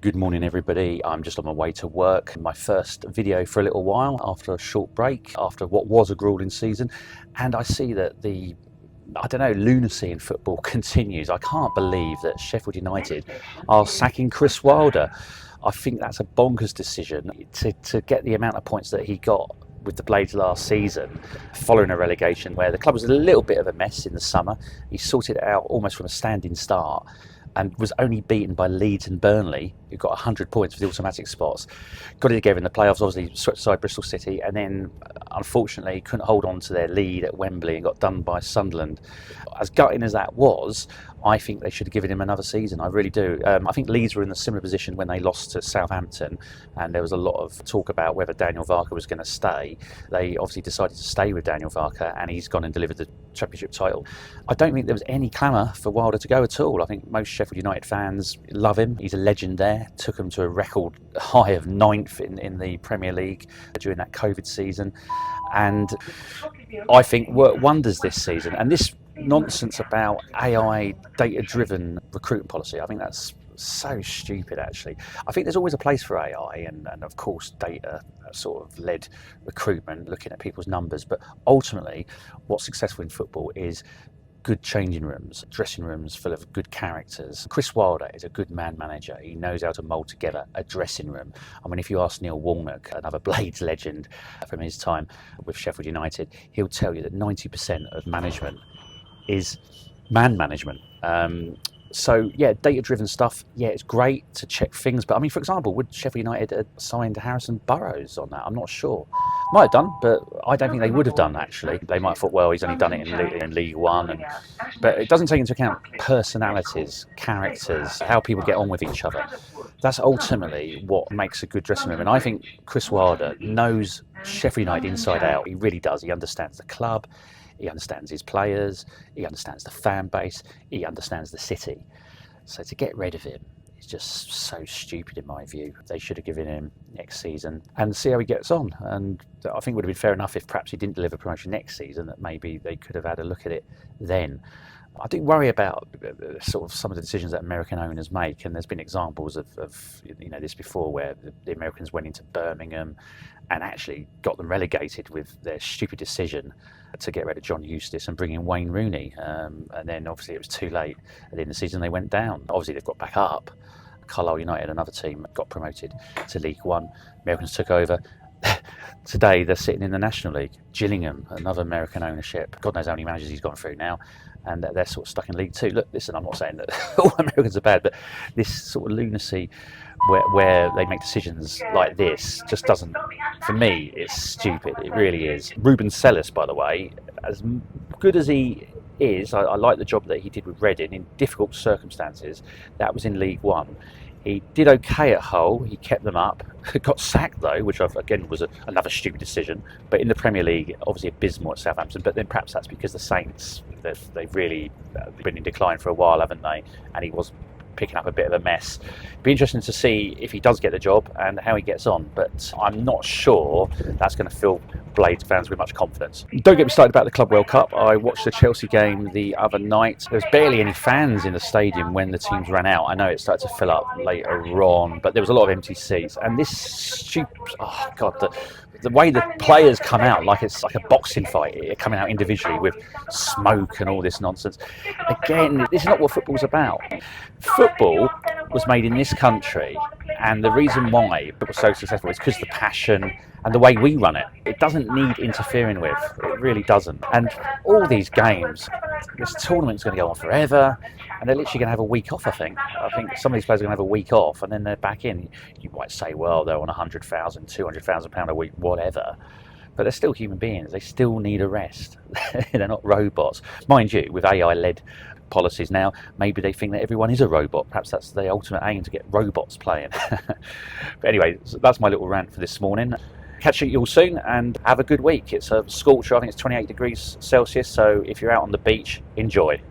Good morning everybody, I'm just on my way to work. My first video for a little while after a short break, after what was a grueling season, and I see that the lunacy in football continues. I can't believe that Sheffield United are sacking Chris Wilder. I think that's a bonkers decision to get the amount of points that he got with the Blades last season, following a relegation where the club was a little bit of a mess in the summer. He sorted it out almost from a standing start and was only beaten by Leeds and Burnley, who got 100 points for the automatic spots. Got it together in the playoffs, obviously swept aside Bristol City, and then unfortunately couldn't hold on to their lead at Wembley and got done by Sunderland. As gutting as that was, I think they should have given him another season. I really do. I think Leeds were in a similar position when they lost to Southampton, and there was a lot of talk about whether Daniel Varker was going to stay. They obviously decided to stay with Daniel Varker, and he's gone and delivered the Championship title. I don't think there was any clamour for Wilder to go at all. I think most Sheffield United fans love him. He's a legend there. Took him to a record high of 9th in the Premier League during that COVID season, and I think worked wonders this season. And this nonsense about AI data-driven recruitment policy, I think that's so stupid actually. I think there's always a place for AI and of course data sort of led recruitment, looking at people's numbers, but ultimately what's successful in football is good changing rooms, dressing rooms full of good characters. Chris Wilder is a good man manager. He knows how to mould together a dressing room. I mean, if you ask Neil Warnock, another Blades legend from his time with Sheffield United, he'll tell you that 90% of management is man management. So yeah, data-driven stuff, yeah, it's great to check things. But I mean, for example, would Sheffield United have signed Harrison Burrows on that? I'm not sure. Might have done, but I don't think they would have done actually. They might have thought, well, he's only done it in League One. But it doesn't take into account personalities, characters, how people get on with each other. That's ultimately what makes a good dressing room. And I think Chris Wilder knows Sheffield United inside out. He really does. He understands the club. He understands his players, he understands the fan base, he understands the city. So to get rid of him is just so stupid in my view. They should have given him next season and see how he gets on. And I think it would have been fair enough if perhaps he didn't deliver promotion next season, that maybe they could have had a look at it then. I do worry about sort of some of the decisions that American owners make, and there's been examples of this before where the Americans went into Birmingham and actually got them relegated with their stupid decision to get rid of John Eustace and bring in Wayne Rooney, and then obviously it was too late. At the end of the season they went down. Obviously they've got back up. Carlisle United, another team, got promoted to League One. Americans took over. Today they're sitting in the National League. Gillingham, another American ownership. God knows how many managers he's gone through now, and they're sort of stuck in League Two. Look, listen, I'm not saying that all Americans are bad, but this sort of lunacy where they make decisions like this just doesn't, for me, it's stupid. It really is. Ruben Sellis, by the way, as good as he is, I like the job that he did with Reading in difficult circumstances. That was in League One. He did okay at Hull, he kept them up, got sacked though, which again was another stupid decision. But in the Premier League, obviously abysmal at Southampton, but then perhaps that's because the Saints, they've really been in decline for a while, haven't they? And he was picking up a bit of a mess. Be interesting to see if he does get the job and how he gets on, but I'm not sure that's going to fill Blades fans with much confidence. Don't get me started about the Club World Cup. I watched the Chelsea game the other night. There was barely any fans in the stadium when the teams ran out. I know it started to fill up later on, but there was a lot of empty seats, and this stupid, oh god, the way the players come out, like it's like a boxing fight, coming out individually with smoke and all this nonsense. Again, this is not what football's about. Football was made in this country, and the reason why it was so successful is because of the passion and the way we run it. It doesn't need interfering with. It really doesn't. And all these games, this tournament's going to go on forever, and they're literally going to have a week off, I think. I think some of these players are going to have a week off, and then they're back in. You might say, well, they're on £100,000, £200,000 a week, whatever. But they're still human beings. They still need a rest. They're not robots. Mind you, with AI-led policies now, maybe they think that everyone is a robot. Perhaps that's the ultimate aim, to get robots playing. But anyway, so that's my little rant for this morning. Catch you all soon and have a good week. It's a scorcher. I think it's 28 degrees Celsius, so if you're out on the beach, enjoy.